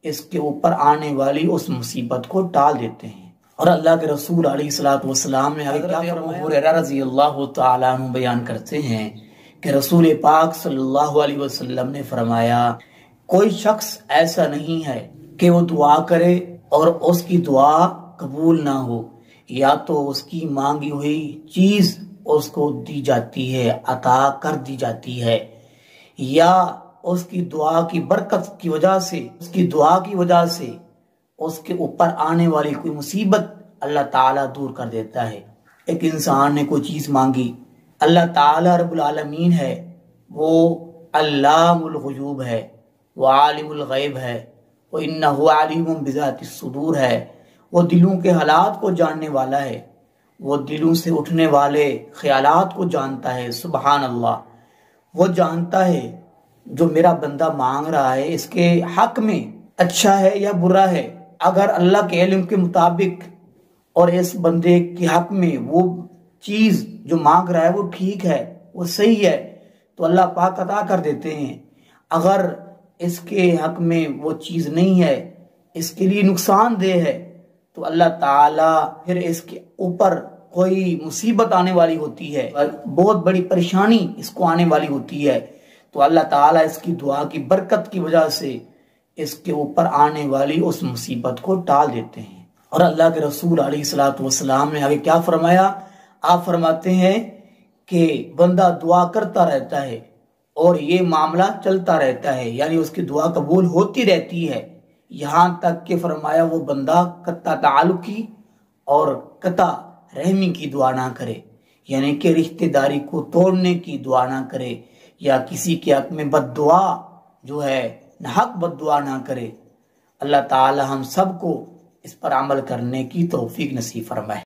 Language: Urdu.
اس کے اوپر آنے والی اس مصیبت کو ٹال دیتے ہیں۔ اور اللہ کے رسول علیہ الصلوۃ والسلام نے آگے کیا فرمایا؟ ابو ہریرہ رضی اللہ تعالیٰ عنہ بیان کرتے ہیں کہ رسول پاک صلی اللہ علیہ وسلم نے فرمایا، کوئی شخص ایسا نہیں ہے کہ وہ دعا کرے اور اس کی دعا قبول نہ ہو، یا تو اس کی مانگی ہوئی چیز اس کو دی جاتی ہے، عطا کر دی جاتی ہے، یا اس کی دعا کی برکت کی وجہ سے، اس کی دعا کی وجہ سے اس کے اوپر آنے والی کوئی مصیبت اللہ تعالیٰ دور کر دیتا ہے۔ ایک انسان نے کوئی چیز مانگی، اللہ تعالیٰ رب العالمین ہے، وہ علام الغیوب ہے، وہ عالم الغیب ہے، وہ انہ علیم بذات الصدور ہے، وہ دلوں کے حالات کو جاننے والا ہے، وہ دلوں سے اٹھنے والے خیالات کو جانتا ہے۔ سبحان اللہ، وہ جانتا ہے جو میرا بندہ مانگ رہا ہے اس کے حق میں اچھا ہے یا برا ہے۔ اگر اللہ کے علم کے مطابق اور اس بندے کے حق میں وہ چیز جو مانگ رہا ہے وہ ٹھیک ہے، وہ صحیح ہے، تو اللہ پاک عطا کر دیتے ہیں۔ اگر اس کے حق میں وہ چیز نہیں ہے، اس کے لیے نقصان دہ ہے، تو اللہ تعالیٰ پھر اس کے اوپر کوئی مصیبت آنے والی ہوتی ہے، بہت بڑی پریشانی اس کو آنے والی ہوتی ہے، تو اللہ تعالیٰ اس کی دعا کی برکت کی وجہ سے اس کے اوپر آنے والی اس مصیبت کو ٹال دیتے ہیں۔ اور اللہ کے رسول علیہ الصلوۃ والسلام نے آگے کیا فرمایا؟ آپ فرماتے ہیں کہ بندہ دعا کرتا رہتا ہے اور یہ معاملہ چلتا رہتا ہے، یعنی اس کی دعا قبول ہوتی رہتی ہے، یہاں تک کہ فرمایا وہ بندہ قطع تعلق کی اور قطع رحمی کی دعا نہ کرے، یعنی کہ رشتہ داری کو توڑنے کی دعا نہ کرے، یا کسی کے حق میں بد دعا جو ہے حق بد دعا نہ کرے۔ اللہ تعالی ہم سب کو اس پر عمل کرنے کی توفیق نصیب فرمائے۔